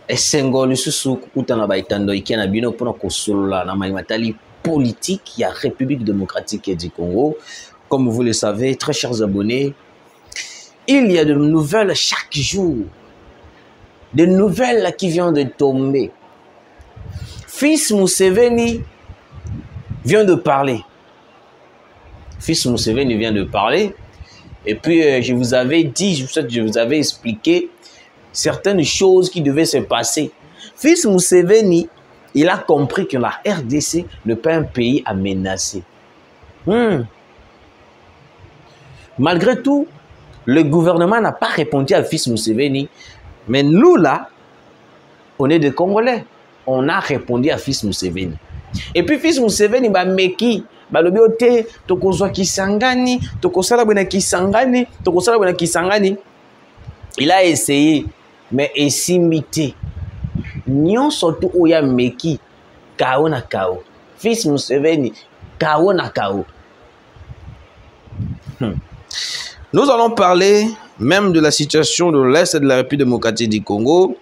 esengo lisusu kutana baitando ikena bino pona kosolola na maimatali politique ya République démocratique du Congo. Comme vous le savez, très chers abonnés, il y a de nouvelles chaque jour. Des nouvelles qui viennent de tomber. Fils Museveni vient de parler. Fils Museveni vient de parler. Et puis, je vous avais dit, je vous avais expliqué certaines choses qui devaient se passer. Fils Museveni, il a compris que la RDC n'est pas un pays à menacer. Malgré tout, le gouvernement n'a pas répondu à Fils Museveni. Mais nous, là, on est des Congolais. On a répondu à Fils Museveni. Et puis, Fils Museveni, meki, balobiote, tokozwa kisangani, tokosala bwana kisangani, tokosala bwana kisangani. Il a essayé, mais esimité. Nyon surtout oya meki, kao na kao. Fils Museveni, kao na kao. Nous allons parler même de la situation de l'Est de la République démocratique du Congo.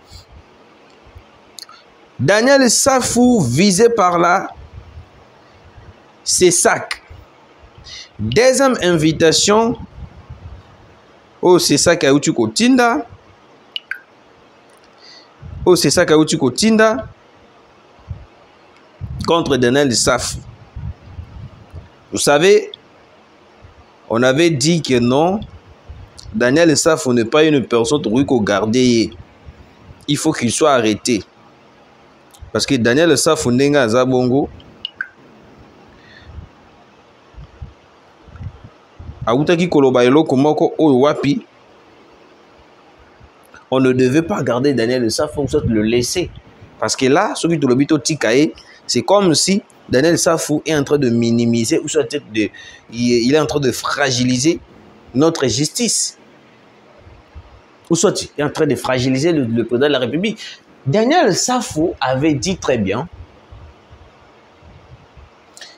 Daniel Safou visé par là, c'est SAC. Deuxième invitation, oh c'est SAC à Utuko Tinda. Oh c'est SAC à Utuko Tinda contre Daniel Safou. Vous savez, on avait dit que non, Daniel Safou n'est pas une personne qu'il faut garder. Il faut qu'il soit arrêté. Parce que Daniel Safou Nenga Zabongo, Aoutaki Kolobailo Komoko Owapi, on ne devait pas garder Daniel Safou, on le laisser. Parce que là, ce qui te l'obito Tikae, c'est comme si Daniel Safou est en train de minimiser, ou soit il est en train de fragiliser notre justice. Ou soit il est en train de fragiliser le président de la République. Daniel Safou avait dit très bien.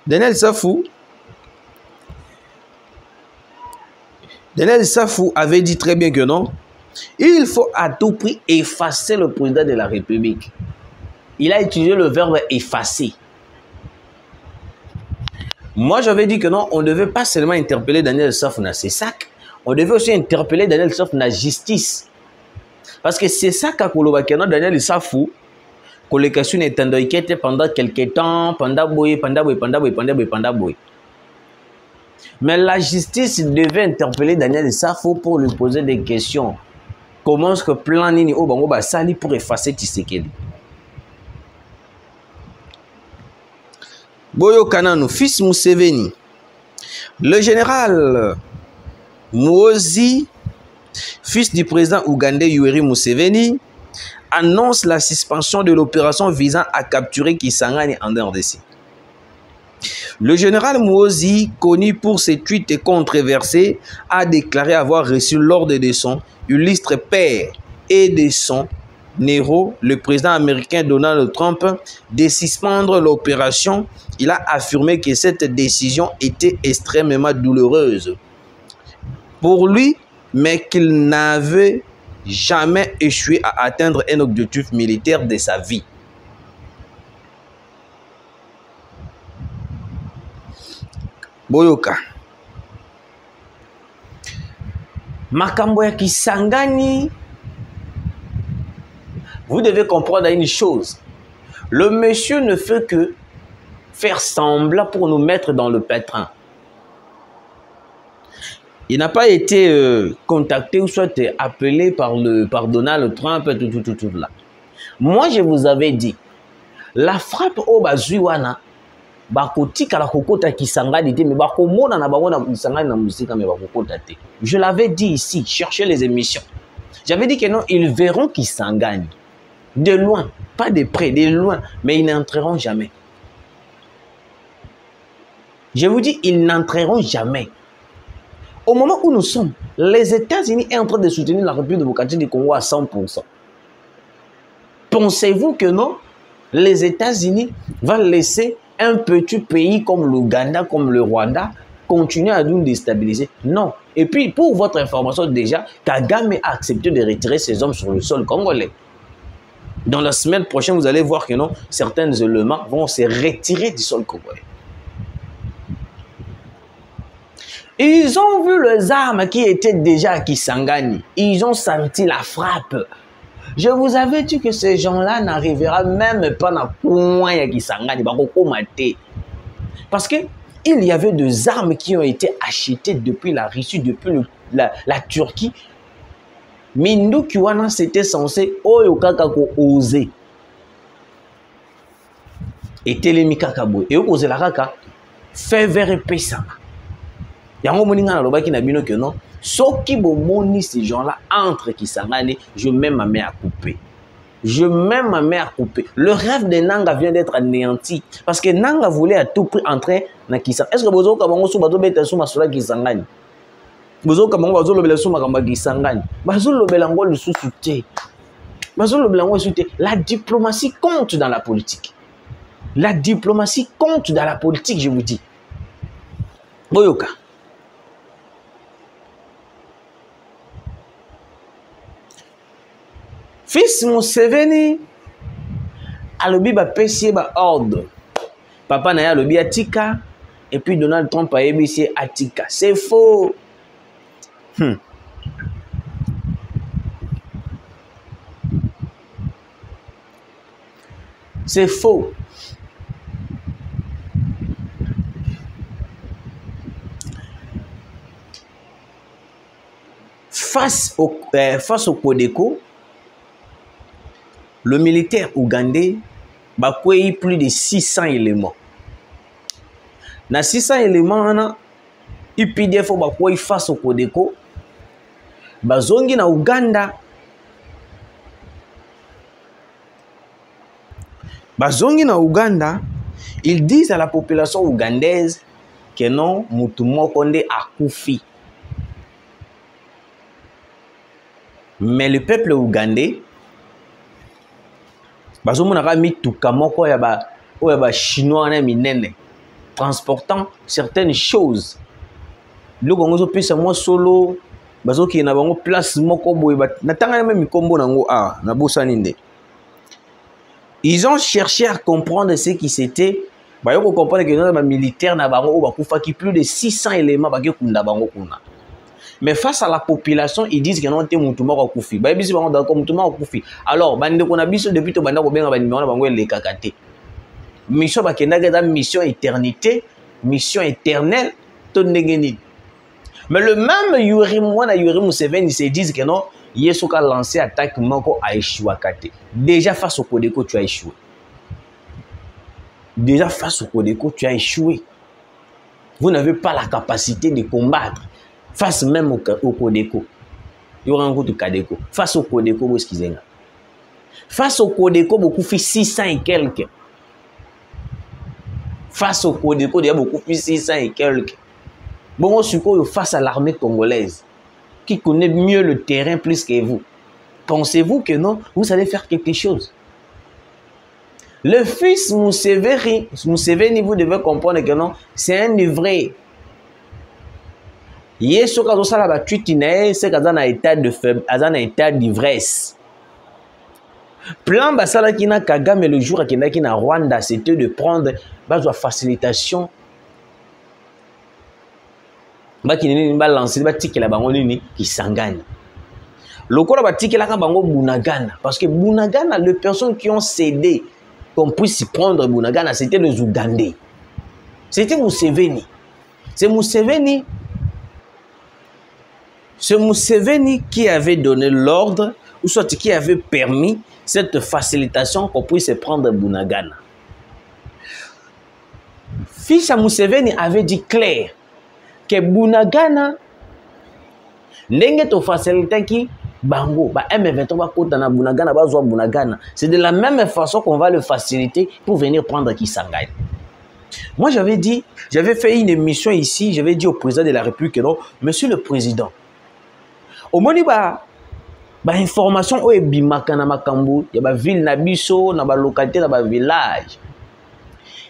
Daniel Safou avait dit très bien que non. Il faut à tout prix effacer le président de la République. Il a utilisé le verbe effacer. Moi, j'avais dit que non, on ne devait pas seulement interpeller Daniel Safou dans ses sacs, on devait aussi interpeller Daniel Safou dans la justice. Parce que c'est ça qu'a dit Daniel Safou, que les questions étaient pendant quelques temps, pendant boy. Mais la justice devait interpeller Daniel Safou pour lui poser des questions. Comment est-ce que plan Nini Obango Sali pour effacer Tshisekedi? Boyo Kananu, Fils Museveni, le général Muhoozi, fils du président ougandais Yoweri Museveni, annonce la suspension de l'opération visant à capturer Kisangani en RDC. Le général Muhoozi, connu pour ses tweets controversés, a déclaré avoir reçu l'ordre de son illustre père et de son Nero, le président américain Donald Trump, de suspendre l'opération. Il a affirmé que cette décision était extrêmement douloureuse pour lui, mais qu'il n'avait jamais échoué à atteindre un objectif militaire de sa vie. Boyoka. Makambo ya Kisangani. Vous devez comprendre une chose. Le monsieur ne fait que faire semblant pour nous mettre dans le pétrin. Il n'a pas été contacté ou soit appelé par Donald Trump, tout là. Moi, je vous avais dit, la frappe au Bazuana, je l'avais dit ici, cherchez les émissions. J'avais dit que non, ils verront qu'ils s'en gagnent. De loin, pas de près, de loin, mais ils n'entreront jamais. Je vous dis, ils n'entreront jamais. Au moment où nous sommes, les États-Unis sont en train de soutenir la République démocratique du Congo à 100%. Pensez-vous que non, les États-Unis vont laisser un petit pays comme l'Ouganda, comme le Rwanda, continuer à nous déstabiliser? Non. Et puis, pour votre information déjà, Kagame a accepté de retirer ses hommes sur le sol congolais. Dans la semaine prochaine, vous allez voir que non, certains éléments vont se retirer du sol congolais. Ils ont vu les armes qui étaient déjà à Kisangani. Ils ont senti la frappe. Je vous avais dit que ces gens-là n'arriveront même pas dans le coin de Kisangani. Parce qu'il y avait des armes qui ont été achetées depuis la Russie, depuis la Turquie. Mindu Kiwana, c'était censé oser. Et Télémi Kakabo. Et oser la kaka, fait vers Pessama. Yango moninga na lobaki na bino que non, soki bomoni ces gens-là entre Kisangani, je mets ma main à couper. Je mets ma main à couper. Le rêve de Nanga vient d'être anéanti parce que Nanga voulait à tout prix entrer dans Kisangani. Est-ce que vous avez dit que vous avez sous ma Kisangani? Vous avez dit que sous ma Kisangani. La diplomatie compte dans la politique. La diplomatie compte dans la politique, je vous dis. Boyoka. Fils Museveni alobi ba pesi ba ordre. Papa na ya alobi atika et puis Donald Trump a ébissé atika. C'est faux. C'est faux. Face au Codeco, le militaire ougandais a plus de 600 éléments. Dans 600 éléments, UPDF a face au Codeco. Bazongi na Uganda. Bazongi na Uganda, ils disent à la population ougandaise que non, Mutumo Konde a koufi. Mais le peuple ougandais, bazomona mi tukamoko ya ba chinois na minene transportant certaines choses. Le Congo zo pesa moi solo bazoki na bango place moko boye na tanga même mikombo nango na bosani nde. Ils ont cherché à comprendre ce qui c'était. Bah yo comprendre que les militaires na bango ba kufaki plus de 600 éléments ba kunda bango kuna. Mais face à la population, ils disent que non, t'es moutouma au koufi. Bah, ils bango d'accord moutouma au koufi. Alors, bande qu'on a biso depuis to banda ko benga ba numéro na bango les kakate. Mission ba kenda ga mission éternité, mission éternelle to ndengeni. Mais le même Yuri Museveni se disent que non, Yesu a lancé attaque moko a échoué kate. Déjà face au Codeco, tu as échoué. Déjà face au Codeco, tu as échoué. Vous n'avez pas la capacité de combattre. Face même au Codeco. Il y aura un coup de Codeco. Face au Codeco, excusez-moi. Face au Codeco, beaucoup fait 600 et quelques. Face au Codeco, il y a beaucoup fait 600 et quelques. Bon, face à l'armée congolaise, qui connaît mieux le terrain plus que vous. Pensez-vous que non, vous allez faire quelque chose? Le fils Museveni, vous devez comprendre que non, c'est un ivraie. Yesu kazo sala ba tutine c'est kaza na état de faible, azana état d'ivresse. Plan basala kina Kagame le jour akina kina Rwanda, c'était de prendre bazwa facilitation. Ba kinini ba lancer ba tikela bango nini Kisangani. Lokola ba tikela ka bango Bunagana parce que Bunagana les personnes qui ont cédé qu'on puisse prendre Bunagana c'était les Ougandais. C'était Museveni. C'est Museveni. C'est Museveni qui avait donné l'ordre, ou soit qui avait permis cette facilitation qu'on puisse prendre Bunagana. Fils à Museveni avait dit clair que Bunagana n'est pas facilité qui bango, M23 kota na Bunagana, bazwa Bunagana. C'est de la même façon qu'on va le faciliter pour venir prendre Kisangani. Moi j'avais dit, j'avais fait une émission ici, j'avais dit au président de la République, non, monsieur le président, au moni ba information o ebimaka na makambo ya ba ville na biso na ba localité na ba village.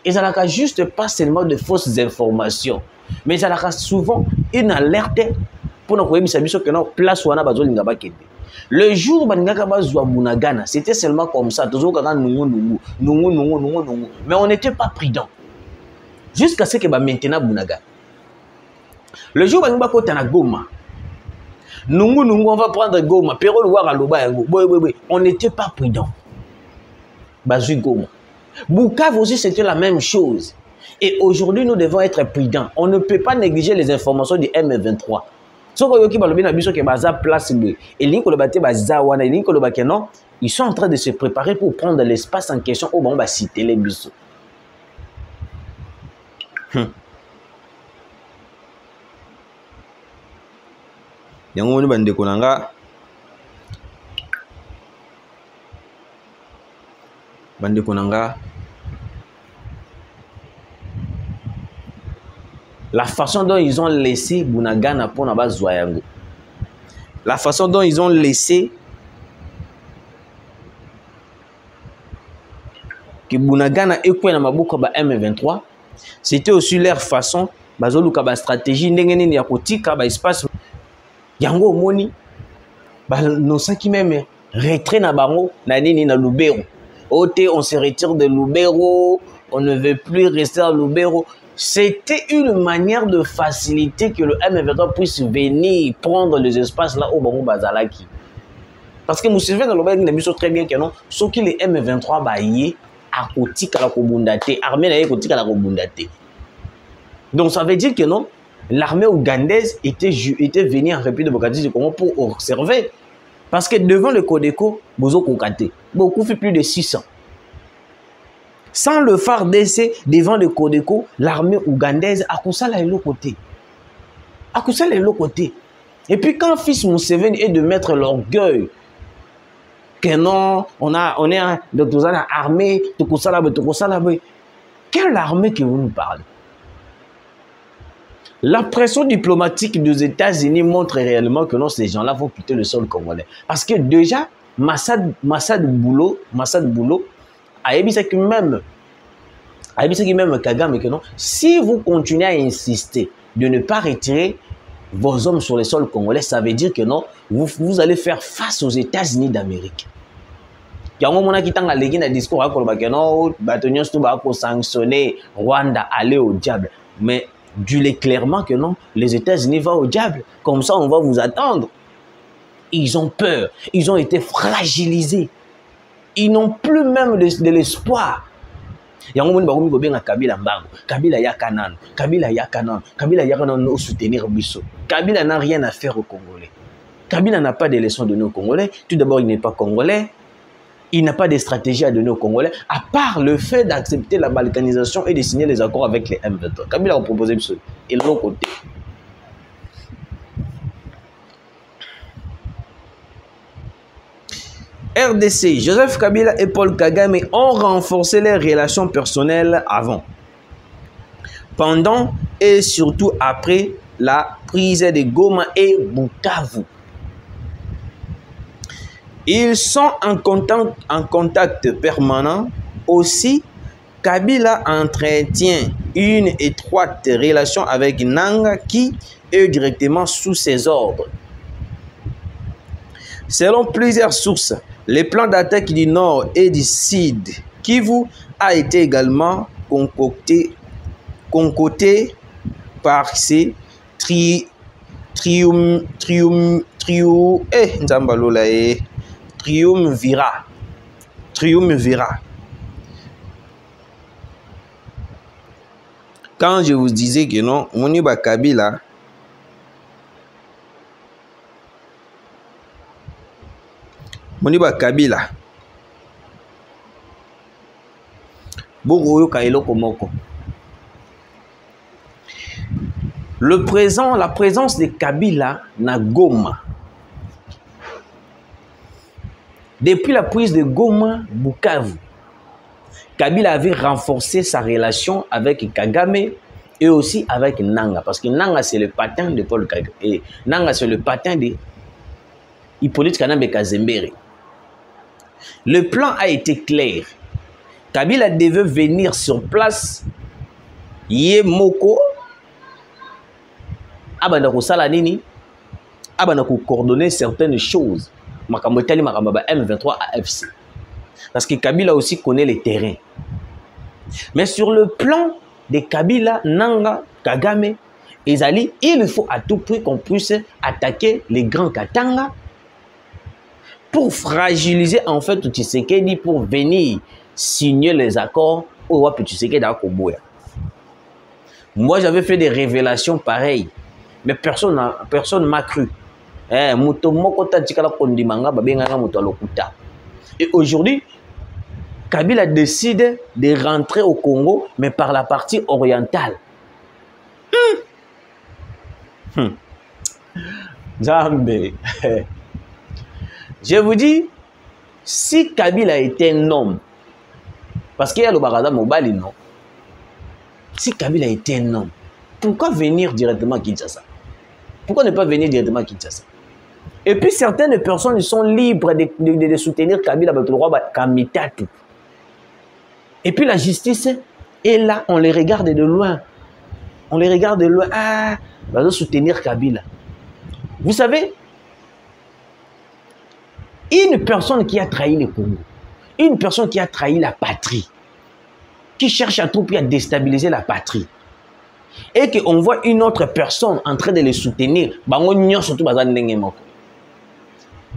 Et ça n'a juste pas seulement de fausses informations, mais ça a souvent une alerte pour nous koyebisa biso que non place wana bazolinga bakende. Le jour où Bunagana, c'était seulement comme ça. Mais on n'était pas prudent. Jusqu'à ce que maintenant Bunagana. Le jour où on a Goma, on va prendre Goma. On n'était pas prudent. Goma. Bukavu aussi, c'était la même chose. Et aujourd'hui, nous devons être prudents. On ne peut pas négliger les informations du M23. Ils sont en train de se préparer pour prendre l'espace en question où on va citer les bisous. La façon dont ils ont laissé Bunagana pour Naba Zouayango. La façon dont ils ont laissé que Bunagana ekwe na mabuko ba M23, c'était aussi leur façon bazoluka ba stratégie ndenge nini ya kotika ba espace yango moni ba no saki même retrait na bango na nini na Lubero. Oté on se retire de Lubero, on ne veut plus rester à Lubero. C'était une manière de faciliter que le M23 puisse venir prendre les espaces là au Bango Bazalaki. Parce que nous savons dans le Bango très bien que non, ce qui les M23 baillé à Kotika la Kobundate, armée na Kotika la Kobundate. Donc ça veut dire que non, l'armée ougandaise était venue en République démocratique du Congo pour observer. Parce que devant le Codeco, Bozo Kokate, beaucoup fait plus de 600. Sans le phare d'essai devant le Codeco, l'armée ougandaise a coussé là l'autre côté. A coussé là l'autre côté. Et puis quand fils Museveni est de mettre l'orgueil que non, on est de tout ça la armée, tout ça là, quelle armée que vous nous parlez? La pression diplomatique des États-Unis montre réellement que non, ces gens-là vont quitter le sol congolais. Parce que déjà, Massad Boulot a dit que même Kagame que non, si vous continuez à insister de ne pas retirer vos hommes sur le sol congolais, ça veut dire que non, vous allez faire face aux États-Unis d'Amérique. Il y a un moment qui t'a allé dans discours à Kolbakeno, Batonios Touba pour sanctionner Rwanda, aller au diable. Mais dis-le clairement que non, les États-Unis vont au diable. Comme ça, on va vous attendre. Ils ont peur. Ils ont été fragilisés. Ils n'ont plus même de l'espoir. Il y a un moment où il y a Kabila Mbango, Kabila Yakanan, Kabila Yakanan, Kabila Yakanan nous soutenir Bissot. Kabila n'a rien à faire aux Congolais. Kabila n'a pas de leçons données aux Congolais. Tout d'abord, il n'est pas Congolais. Il n'a pas de stratégie à donner aux Congolais, à part le fait d'accepter la balkanisation et de signer les accords avec les M23. Kabila a proposé Bissot. Et l'autre côté. RDC, Joseph Kabila et Paul Kagame ont renforcé les relations personnelles avant, pendant et surtout après la prise de Goma et Bukavu. Ils sont en contact permanent. Aussi, Kabila entretient une étroite relation avec Nanga qui est directement sous ses ordres. Selon plusieurs sources, les plans d'attaque du Nord et du Sud Kivu a été également concocté par ces triumvirat. Quand je vous disais que non, Moniba Kabila la présence de Kabila na Goma. Depuis la prise de Goma, Bukavu, Kabila avait renforcé sa relation avec Kagame et aussi avec Nanga. Parce que Nanga, c'est le patin de Paul Kagame. Et Nanga, c'est le patin de Hippolyte Kanambe Kazembere. Le plan a été clair. Kabila devait venir sur place. Yemoko. Abana ko sala nini. Abana ko coordonner certaines choses. Makamotali Makambaba M23 AFC. Parce que Kabila aussi connaît les terrains. Mais sur le plan de Kabila, Nanga, Kagame, Ezali, il faut à tout prix qu'on puisse attaquer les grands Katanga pour fragiliser en fait Tshisekedi pour venir signer les accords au Wapi Tshisekedi à Koboya. Moi, j'avais fait des révélations pareilles, mais personne m'a cru. Et aujourd'hui, Kabila décide de rentrer au Congo, mais par la partie orientale. Zambé. Je vous dis, si Kabila était un homme, parce qu'il y a le Barada Mobali, non? Si Kabila était un homme, pourquoi venir directement à Kinshasa? Pourquoi ne pas venir directement à Kinshasa? Et puis certaines personnes sont libres de soutenir Kabila avec le roi Kamitatu. Et puis la justice est là, on les regarde de loin. On les regarde de loin. Ah, on va soutenir Kabila. Vous savez, une personne qui a trahi le Congo, une personne qui a trahi la patrie, qui cherche à tout prix à déstabiliser la patrie, et qu'on voit une autre personne en train de les soutenir, surtout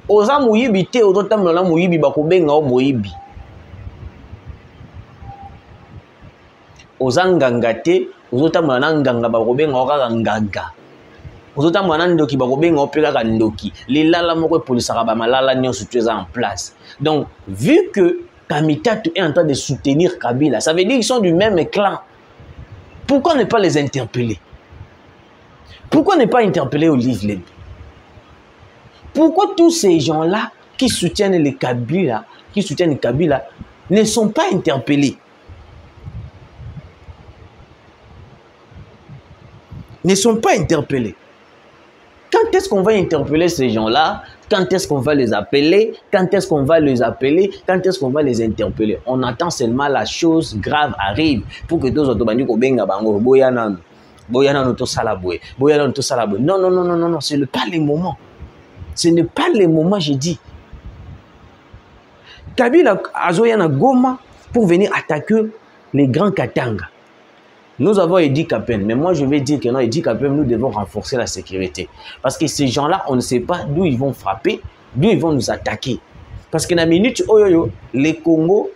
oza moyibi te ozotambola moyibi bakobenga o moyibi oza nganga te ozotambola na nganga bakobenga o kaka nganga ozotambola na ndoki bakobenga o pe kaka ndoki lilala moko epolisaka bamalala nyonso tu eza en place. Donc vu que Kamitatu est en train de soutenir Kabila, ça veut dire qu'ils sont du même clan. Pourquoi ne pas les interpeller? Pourquoi ne pas interpeller Olive Lembe? Pourquoi tous ces gens-là qui soutiennent les Kabila, ne sont pas interpellés? Ne sont pas interpellés. Quand est-ce qu'on va interpeller ces gens-là? Quand est-ce qu'on va les appeler? Quand est-ce qu'on va les appeler? Quand est-ce qu'on va les interpeller? On attend seulement la chose grave arrive pour que tous les gens benga bango boyana boyana to salabwe boyana to salabwe. Non non non non non non, ce n'est pas le moment. Ce n'est pas le moment, je dis. Kabila azoyana Goma pour venir attaquer les grands Katanga. Nous avons Edi Kapem, mais moi je vais dire que non, Edi Kapem, nous devons renforcer la sécurité. Parce que ces gens-là, on ne sait pas d'où ils vont frapper, d'où ils vont nous attaquer. Parce que dans la minute où les Congo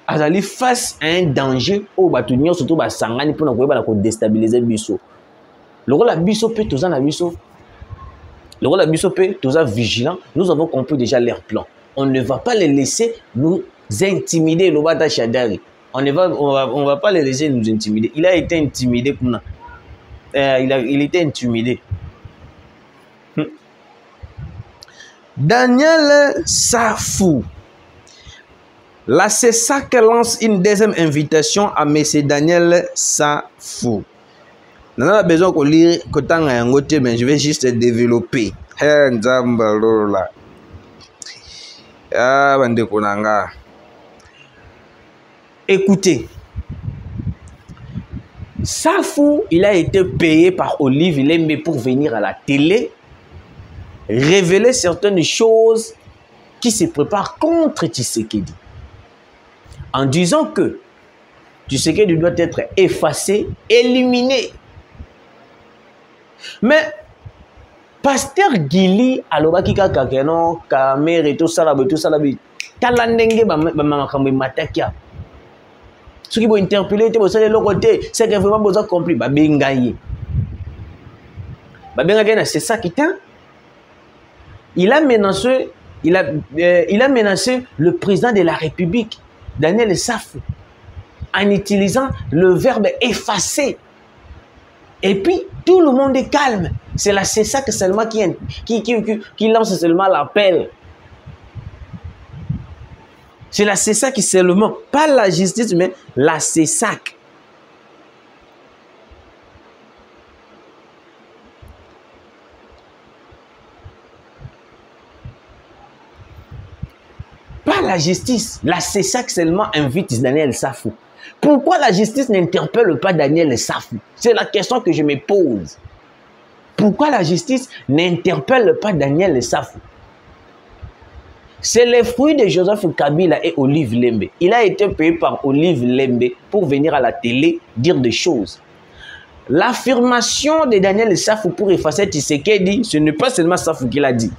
allaient face à un danger, où ils surtout Sangani pour nous déstabiliser Bisso. Le rôle de Bisso peut tous en Bisso. Le rôle de Bisso peut tous vigilants. Nous avons compris déjà leur plan. On ne va pas les laisser nous intimider. Le Bata Chadari. On va pas les laisser nous intimider. Il a été intimidé. Il était intimidé. Daniel Safou. La CESAC lance une deuxième invitation à M. Daniel Safou. On a besoin de lire mais je vais juste développer. Écoutez, Safou, il a été payé par Olive Lembe pour venir à la télé, révéler certaines choses qui se préparent contre Tshisekedi. En disant que Tshisekedi doit être effacé, éliminé. Mais Pasteur Gili, alobaki kakeno, kamere, tout ça, talandenge bamakambe matakia. Ce qui vont interpeller, c'est de l'autre côté, c'est que vraiment besoin de compris. C'est ça qui t'a. Il a menacé le président de la République, Daniel Safou, en utilisant le verbe effacer. Et puis, tout le monde est calme. C'est la CESAC seulement qui lance seulement l'appel. C'est la CESAC qui seulement, pas la justice, mais la CESAC. Pas la justice, la CESAC seulement invite Daniel Safou. Pourquoi la justice n'interpelle pas Daniel Safou? C'est la question que je me pose. Pourquoi la justice n'interpelle pas Daniel Safou? C'est le fruit de Joseph Kabila et Olive Lembe. Il a été payé par Olive Lembe pour venir à la télé dire des choses. L'affirmation de Daniel Safou pour effacer Tshisekedi, ce n'est pas seulement Safou qui l'a dit.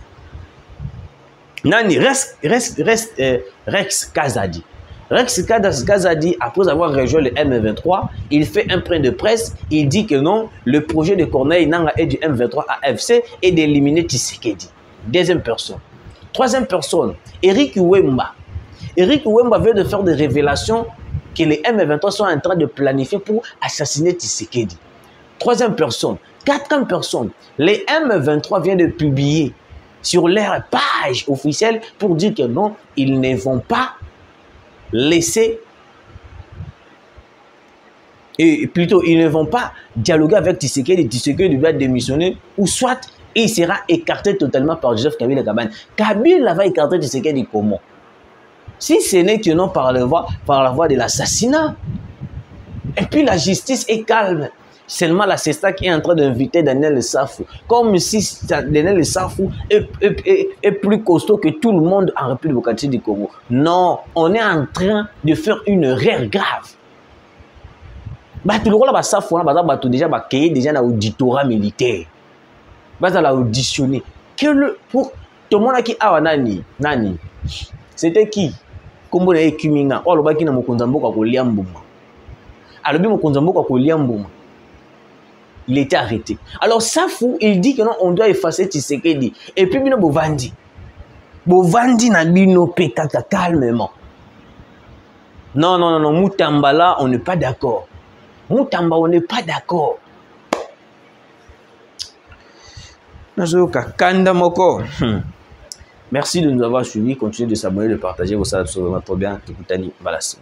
Nani, Rex Kazadi. Rex Kazadi, après avoir rejoint le M23, il fait un point de presse, il dit que non, le projet de Corneille Nangaa et du M23 AFC est d'éliminer Tshisekedi. Deuxième personne. Troisième personne, Eric Wemba. Eric Wemba vient de faire des révélations que les M23 sont en train de planifier pour assassiner Tshisekedi. Troisième personne. Quatrième personne, les M23 viennent de publier sur leur page officielle pour dire que non, ils ne vont pas laisser, et plutôt ils ne vont pas dialoguer avec Tshisekedi. Tshisekedi doit démissionner ou soit il sera écarté totalement par Joseph Kabila Kabange. Kabila va écarter Tshisekedi comment? Si ce n'est que non par la voie de l'assassinat. Et puis la justice est calme. Seulement la CESTA qui est en train d'inviter Daniel Safou. Comme si Daniel Safou est plus costaud que tout le monde en République démocratique du Congo. Non, on est en train de faire une erreur grave. Tout le monde a Safou, déjà dans l'auditorat militaire. Dans l'auditionner. Pour tout le monde qui a nani. C'était qui? Kombo na Ekuminga. Oh, le baki na mokonzambo kwa koliambuma. Alors, bi mokonzambo kwa koliambuma. Il était arrêté. Alors, Safou, il dit que non, on doit effacer Tshisekedi. Et puis, bino Bovandi. Bovandi na bino pekaka calmement. Non, Moutambala, on n'est pas d'accord. Moutamba, on n'est pas d'accord. Kanda Moko. Merci de nous avoir suivis. Continuez de s'abonner, de partager vos salles sur vraiment trop bien. Tukutani Balassi.